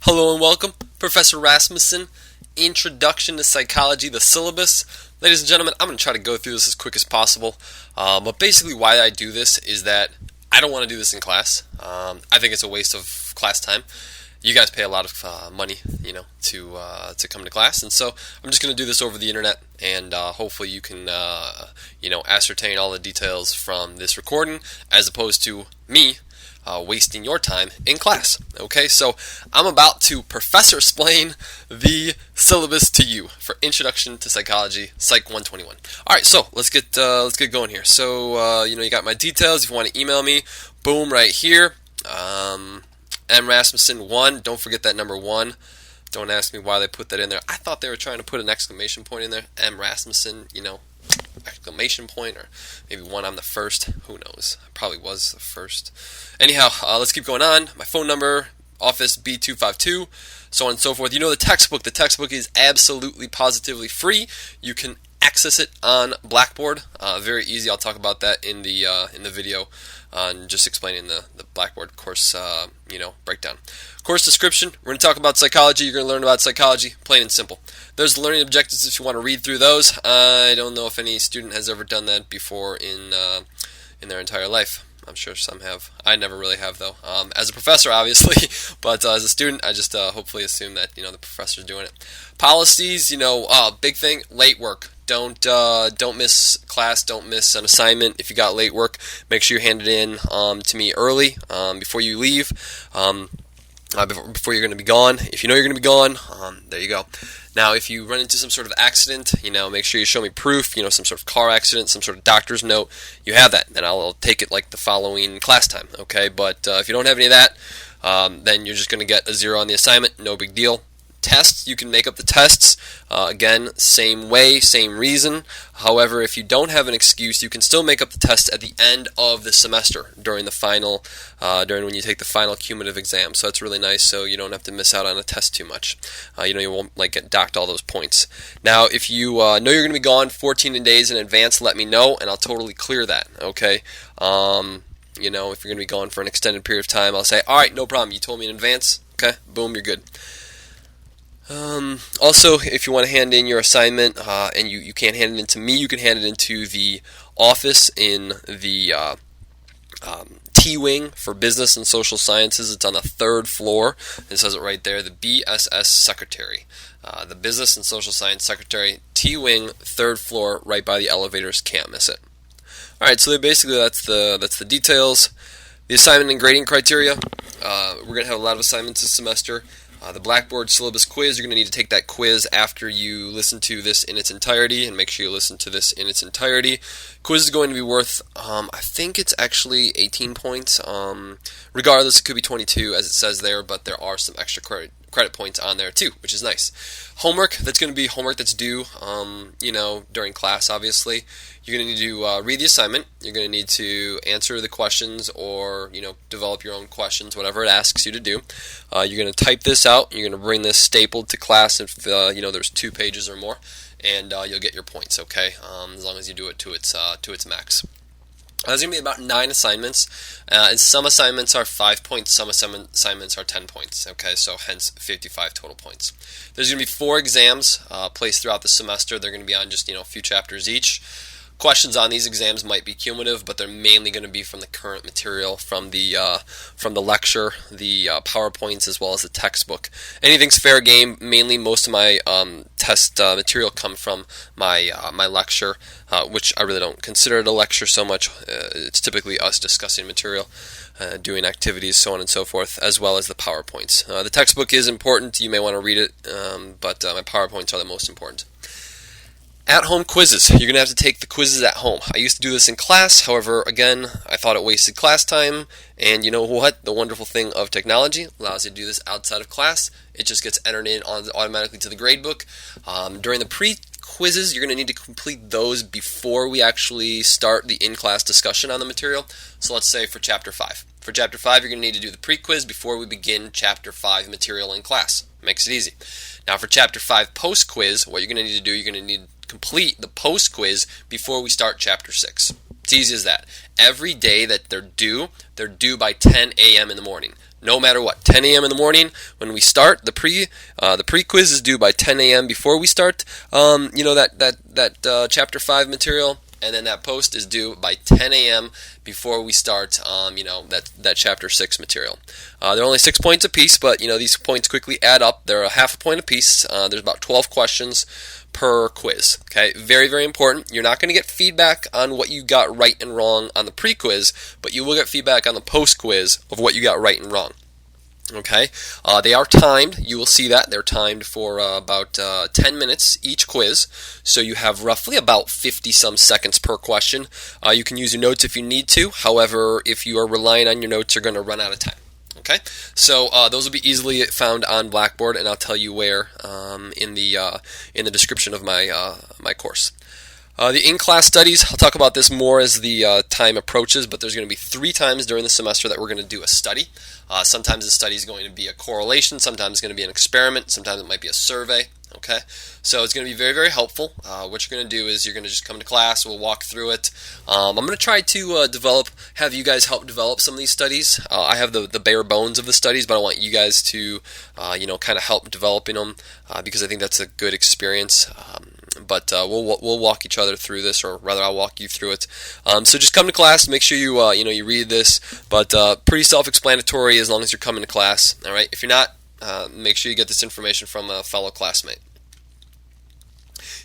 Hello and welcome, Professor Rasmussen, Introduction to Psychology, the Syllabus. Ladies and gentlemen, I'm going to try to go through this as quick as possible, but basically why I do this is that I don't want to do this in class. I think it's a waste of class time. You guys pay a lot of money, to come to class, and so I'm just going to do this over the internet, and hopefully you can, ascertain all the details from this recording, as opposed to me wasting your time in class. Okay, so I'm about to professor-splain the syllabus to you for Introduction to Psychology, Psych 121. All right, so let's get going here. So you got my details. If you want to email me, boom, right here. mrasmussen1. Don't forget that number 1. Don't ask me why they put that in there. I thought they were trying to put an exclamation point in there. M Rasmussen, exclamation point, or maybe one on the first. Who knows? Probably was the first. Anyhow, let's keep going on. My phone number, office B252, so on and so forth. You know the textbook. The textbook is absolutely positively free. You can access it on Blackboard. Very easy. I'll talk about that in the video on just explaining the Blackboard course breakdown. Course description. We're going to talk about psychology. You're going to learn about psychology, plain and simple. There's learning objectives if you want to read through those. I don't know if any student has ever done that before in their entire life. I'm sure some have. I never really have, though. As a professor, obviously, but as a student, I just hopefully assume that the professor's doing it. Policies, big thing, late work. Don't miss class. Don't miss an assignment. If you got late work, make sure you hand it in to me early before you leave. Before you're going to be gone. If you know you're going to be gone, there you go. Now, if you run into some sort of accident, make sure you show me proof, some sort of car accident, some sort of doctor's note. You have that, then I'll take it like the following class time, okay? But if you don't have any of that, then you're just going to get a 0 on the assignment, no big deal. Tests, you can make up the tests. Again, same way, same reason. However, if you don't have an excuse, you can still make up the tests at the end of the semester during the final, during when you take the final cumulative exam. So that's really nice. So you don't have to miss out on a test too much. You won't get docked all those points. Now, if you know you're going to be gone 14 days in advance, let me know, and I'll totally clear that. Okay. If you're going to be gone for an extended period of time, I'll say, all right, no problem. You told me in advance. Okay. Boom, you're good. Also, if you want to hand in your assignment and you can't hand it in to me, you can hand it into the office in the T-Wing for Business and Social Sciences. It's on the 3rd floor. It says it right there, the BSS Secretary. The Business and Social Science Secretary, T-Wing, 3rd floor, right by the elevators. Can't miss it. Alright, so basically that's the details. The assignment and grading criteria. We're going to have a lot of assignments this semester. The Blackboard syllabus quiz, you're going to need to take that quiz after you listen to this in its entirety, and make sure you listen to this in its entirety. Quiz is going to be worth, I think it's actually 18 points. Regardless, it could be 22 as it says there, but there are some extra credit points on there too, which is nice. Homework, that's going to be homework that's due, during class, obviously. You're going to need to read the assignment. You're going to need to answer the questions or, develop your own questions, whatever it asks you to do. You're going to type this out. You're going to bring this stapled to class if, there's 2 pages or more, and you'll get your points, okay, as long as you do it to its max. There's going to be about 9 assignments, and some assignments are 5 points, some assignments are 10 points, okay, so hence 55 total points. There's going to be 4 exams placed throughout the semester. They're going to be on just, a few chapters each. Questions on these exams might be cumulative, but they're mainly going to be from the current material, from the lecture, the PowerPoints, as well as the textbook. Anything's fair game. Mainly, most of my test material come from my lecture, which I really don't consider it a lecture so much. It's typically us discussing material, doing activities, so on and so forth, as well as the PowerPoints. The textbook is important. You may want to read it, but my PowerPoints are the most important. At-home quizzes. You're going to have to take the quizzes at home. I used to do this in class. However, again, I thought it wasted class time. And you know what? The wonderful thing of technology allows you to do this outside of class. It just gets entered in automatically to the gradebook. During the pre-quizzes, you're going to need to complete those before we actually start the in-class discussion on the material. So let's say for Chapter 5. For Chapter 5, you're going to need to do the pre-quiz before we begin Chapter 5 material in class. Makes it easy. Now for Chapter 5 post-quiz, what you're going to need to do, you're going to need to complete the post-quiz before we start Chapter 6. It's easy as that. Every day that they're due by 10 a.m. in the morning. no matter what. 10 a.m. in the morning when we start the pre-quiz is due by 10 a.m. before we start that chapter 5 material, and then that post is due by 10 a.m. before we start that chapter 6 material. They're only 6 points apiece, but these points quickly add up. They're a half a point apiece. There's about 12 questions per quiz. Okay, very, very important. You're not going to get feedback on what you got right and wrong on the pre-quiz, but you will get feedback on the post-quiz of what you got right and wrong. Okay, they are timed. You will see that they're timed for about 10 minutes each quiz, so you have roughly about 50 some seconds per question. You can use your notes if you need to. However, if you are relying on your notes, you're going to run out of time. Okay, so those will be easily found on Blackboard, and I'll tell you where in the description of my course. The in-class studies, I'll talk about this more as the time approaches, but there's going to be 3 times during the semester that we're going to do a study. Sometimes the study is going to be a correlation, sometimes it's going to be an experiment, sometimes it might be a survey. Okay, so it's going to be very, very helpful. What you're going to do is you're going to just come to class, we'll walk through it. I'm going to try to have you guys help develop some of these studies. I have the bare bones of the studies, but I want you guys to kind of help developing them because I think that's a good experience. But we'll walk each other through this, or rather, I'll walk you through it. So just come to class. Make sure you read this. But pretty self-explanatory as long as you're coming to class. All right. If you're not, make sure you get this information from a fellow classmate.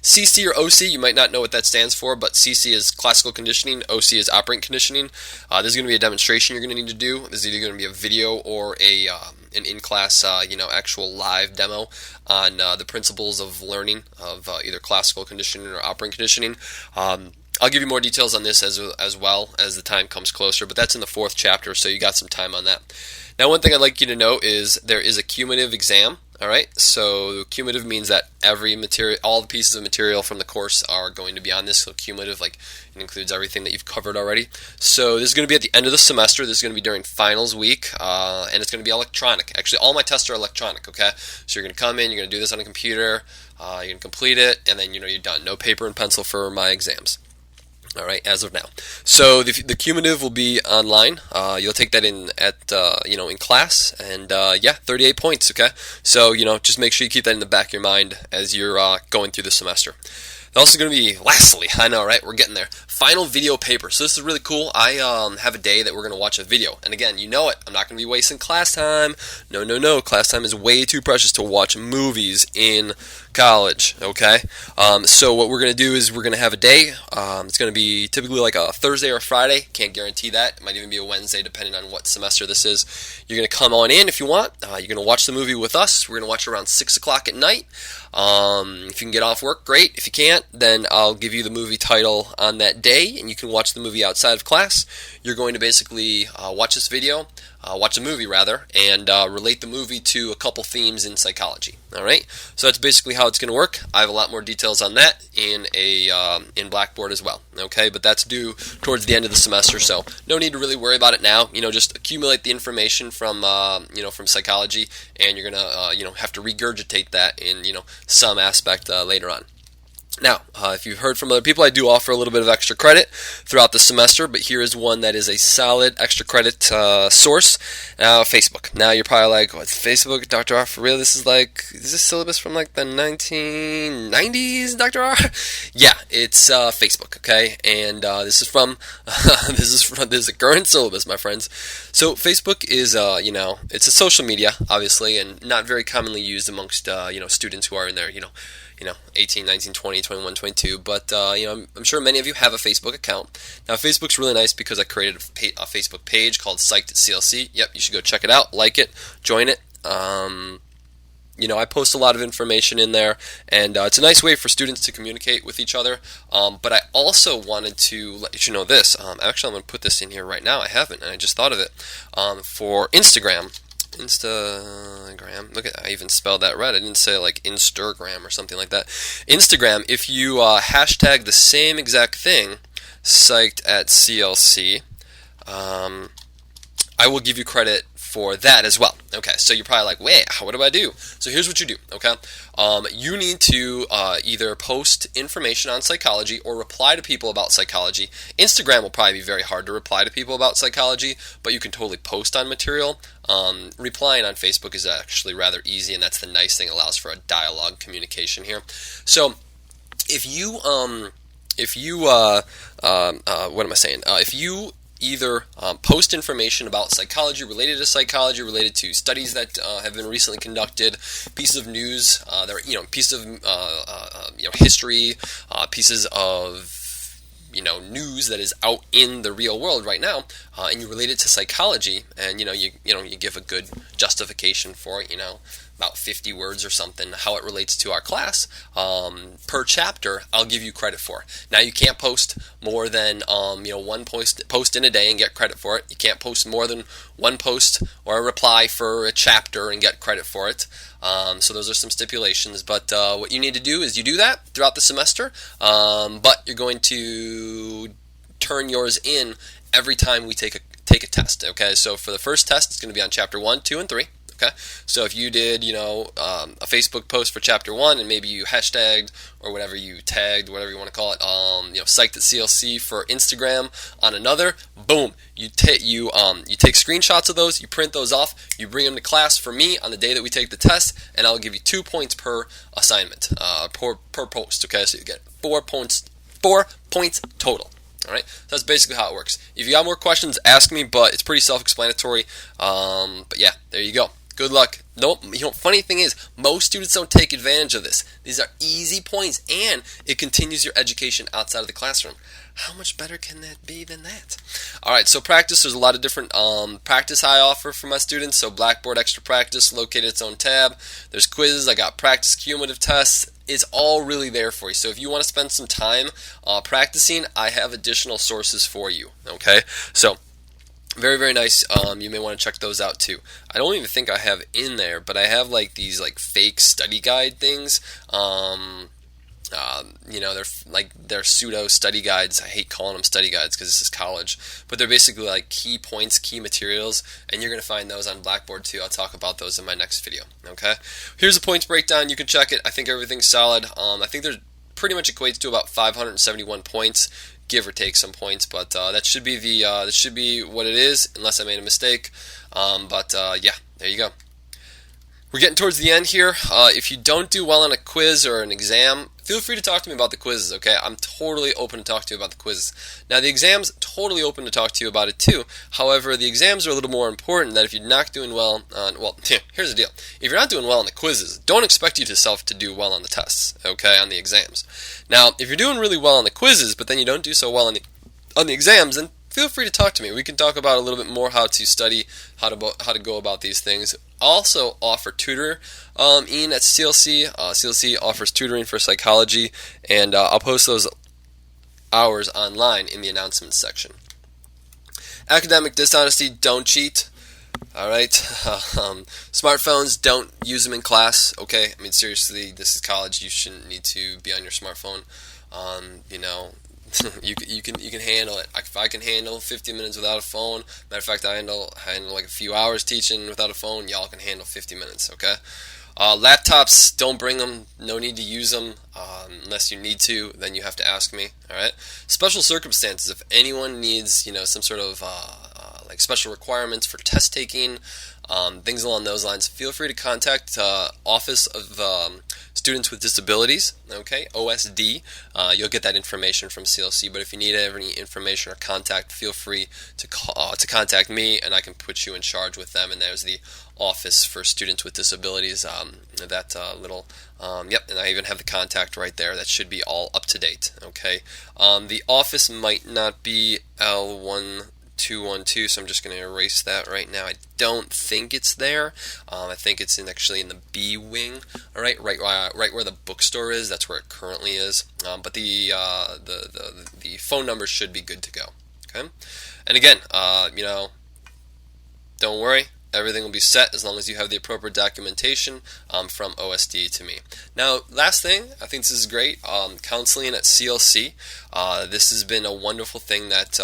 CC or OC, you might not know what that stands for, but CC is classical conditioning, OC is operant conditioning. This is going to be a demonstration you're going to need to do. This is either going to be a video or an in-class, actual live demo on the principles of learning of either classical conditioning or operant conditioning. I'll give you more details on this as well as the time comes closer, but that's in the 4th chapter, so you got some time on that. Now, one thing I'd like you to know is there is a cumulative exam. All right, so cumulative means that all the pieces of material from the course are going to be on this. So cumulative, it includes everything that you've covered already. So this is going to be at the end of the semester. This is going to be during finals week, and it's going to be electronic. Actually, all my tests are electronic. Okay, so you're going to come in, you're going to do this on a computer, you're going to complete it, and then you're done. No paper and pencil for my exams. All right, as of now. So the cumulative will be online. You'll take that in class, and 38 points. Okay, so just make sure you keep that in the back of your mind as you're going through the semester. There's also going to be, lastly, I know, right? We're getting there. Final video paper. So this is really cool. I have a day that we're going to watch a video. And again, you know it. I'm not going to be wasting class time. No. Class time is way too precious to watch movies in college, okay? So what we're going to do is we're going to have a day. It's going to be typically like a Thursday or a Friday. Can't guarantee that. It might even be a Wednesday, depending on what semester this is. You're going to come on in if you want. You're going to watch the movie with us. We're going to watch it around 6 o'clock at night. If you can get off work, great. If you can't, then I'll give you the movie title on that day, and you can watch the movie outside of class. You're going to basically watch this video, watch the movie rather, and relate the movie to a couple themes in psychology. All right, so that's basically how it's going to work. I have a lot more details on that in Blackboard as well. Okay, but that's due towards the end of the semester, so no need to really worry about it now. Just accumulate the information from from psychology, and you're gonna have to regurgitate that in some aspect later on. Now, if you've heard from other people, I do offer a little bit of extra credit throughout the semester, but here is one that is a solid extra credit source, Facebook. Now, you're probably like, what's Facebook, Dr. R, for real? Is this syllabus from the 1990s, Dr. R? Yeah, it's Facebook, okay? And this is from, this is a current syllabus, my friends. So, Facebook is, it's a social media, obviously, and not very commonly used amongst, students who are in their, 18, 19, 20, 21, 22, but I'm sure many of you have a Facebook account. Now, Facebook's really nice because I created a Facebook page called Psyc CLC. Yep, you should go check it out, like it, join it. I post a lot of information in there, and it's a nice way for students to communicate with each other. But I also wanted to let you know this. Actually, I'm going to put this in here right now. I haven't, and I just thought of it. For Instagram. Look at, I even spelled that right. I didn't say Instagram or something like that. Instagram, if you hashtag the same exact thing, psyched at CLC, I will give you credit for that as well. Okay, so you're probably like, wait, what do I do? So here's what you do, okay? You need to either post information on psychology or reply to people about psychology. Instagram will probably be very hard to reply to people about psychology, but you can totally post on material. Replying on Facebook is actually rather easy, and that's the nice thing. It allows for a dialogue communication here. So if you either post information about psychology, related to studies that have been recently conducted, pieces of news, pieces of history, pieces of news that is out in the real world right now, and you relate it to psychology, and you give a good justification for it, about 50 words or something, how it relates to our class, per chapter, I'll give you credit for. Now, you can't post more than one post in a day and get credit for it. You can't post more than one post or a reply for a chapter and get credit for it. So those are some stipulations, but what you need to do is you do that throughout the semester, but you're going to turn yours in every time we take a test. Okay, so for the first test, it's going to be on chapter 1, 2, and 3. Okay, so if you did, a Facebook post for chapter 1, and maybe you hashtagged or whatever you tagged, whatever you want to call it, Psyched at CLC for Instagram on another, boom, you take screenshots of those, you print those off, you bring them to class for me on the day that we take the test, and I'll give you 2 points per assignment, per post. Okay, so you get 4 points total. All right, so that's basically how it works. If you got more questions, ask me, but it's pretty self-explanatory. But yeah, there you go. Good luck. Funny thing is, most students don't take advantage of this. These are easy points, and it continues your education outside of the classroom. How much better can that be than that? All right, so practice. There's a lot of different practice I offer for my students. So Blackboard Extra Practice, located its own tab. There's quizzes. I got practice cumulative tests. It's all really there for you. So if you want to spend some time practicing, I have additional sources for you. Okay, so very, very nice. You may want to check those out too. I don't even think I have in there, but I have these fake study guide things. They're pseudo study guides. I hate calling them study guides because this is college, but they're basically key points, key materials, and you're going to find those on Blackboard too. I'll talk about those in my next video. Okay, here's a points breakdown. You can check it. I think everything's solid. I think there's pretty much equates to about 571 points, give or take some points, but that should be what it is, unless I made a mistake. Yeah, there you go. We're getting towards the end here. If you don't do well on a quiz or an exam, feel free to talk to me about the quizzes, okay? I'm totally open to talk to you about the quizzes. Now, the exams, totally open to talk to you about it too. However, the exams are a little more important, that if you're not doing well on, here's the deal. If you're not doing well on the quizzes, don't expect yourself to do well on the tests, okay, on the exams. Now, if you're doing really well on the quizzes, but then you don't do so well on the exams, then feel free to talk to me. We can talk about a little bit more how to study, how to go about these things. Also offer tutoring at CLC. CLC offers tutoring for psychology, and I'll post those hours online in the announcements section. Academic dishonesty, don't cheat. All right. Smartphones, don't use them in class. Okay. I mean, seriously, this is college. You shouldn't need to be on your smartphone. You can handle it. If I can handle 50 minutes without a phone, matter of fact, I handle a few hours teaching without a phone. Y'all can handle 50 minutes, okay? Laptops, don't bring them. No need to use them unless you need to. Then you have to ask me. All right. Special circumstances. If anyone needs, some sort of special requirements for test taking, things along those lines, feel free to contact Office of Students with Disabilities, okay, OSD. You'll get that information from CLC, but if you need any information or contact, feel free to contact me, and I can put you in charge with them. And there's the Office for Students with Disabilities, and I even have the contact right there. That should be all up to date, okay. The office might not be L1212, so I'm just going to erase that right now. I don't think it's there. I think it's actually in the B wing. All right, right where the bookstore is. That's where it currently is. But the phone number should be good to go. Okay, and again, don't worry. Everything will be set as long as you have the appropriate documentation from OSD to me. Now, last thing, I think this is great. Counseling at CLC. This has been a wonderful thing that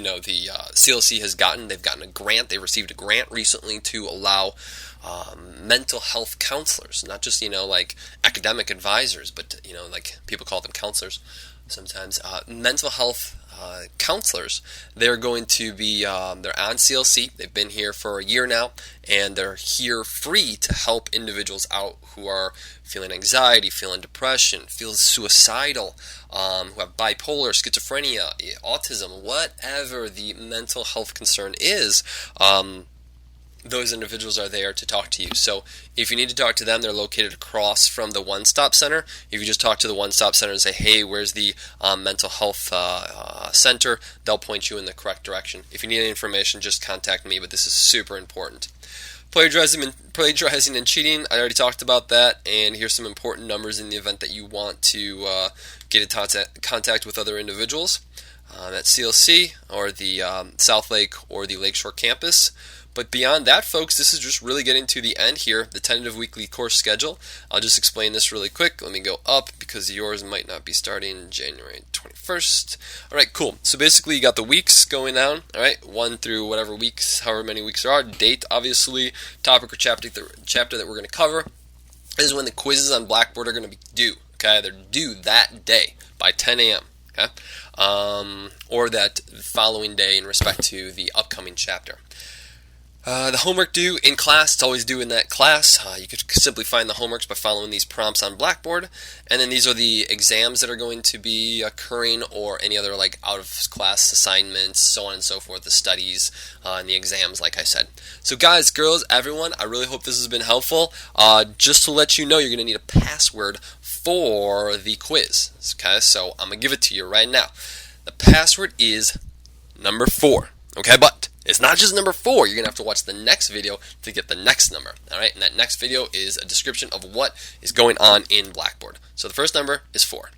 the CLC has gotten. They've gotten a grant. They received a grant recently to allow mental health counselors, not just like academic advisors, but like people call them counselors sometimes. Mental health counselors. They're going to be they're on CLC. They've been here for a year now, and they're here free to help individuals out who are feeling anxiety, feeling depression, feel suicidal, who have bipolar, schizophrenia, autism, whatever the mental health concern is. Those individuals are there to talk to you. So if you need to talk to them, they're located across from the One Stop Center. If you just talk to the One Stop Center and say, hey, where's the mental health center, they'll point you in the correct direction. If you need any information, just contact me, but this is super important. Plagiarizing and cheating, I already talked about that, and here's some important numbers in the event that you want to get in contact with other individuals at CLC or the South Lake or the Lakeshore campus. But beyond that, folks, this is just really getting to the end here, the tentative weekly course schedule. I'll just explain this really quick. Let me go up because yours might not be starting January 21st. All right, cool. So basically, you got the weeks going down, all right, 1 through whatever weeks, however many weeks there are. Date, obviously, topic or chapter that we're going to cover. This is when the quizzes on Blackboard are going to be due, okay? They're due that day by 10 a.m., okay? Or that following day in respect to the upcoming chapter. The homework due in class, it's always due in that class. You could simply find the homeworks by following these prompts on Blackboard. And then these are the exams that are going to be occurring, or any other like out-of-class assignments, so on and so forth, the studies and the exams, like I said. So guys, girls, everyone, I really hope this has been helpful. Just to let you know, you're going to need a password for the quiz. Okay, so I'm going to give it to you right now. The password is number 4. Okay, but it's not just number 4. You're going to have to watch the next video to get the next number. All right, and that next video is a description of what is going on in Blackboard. So the first number is 4.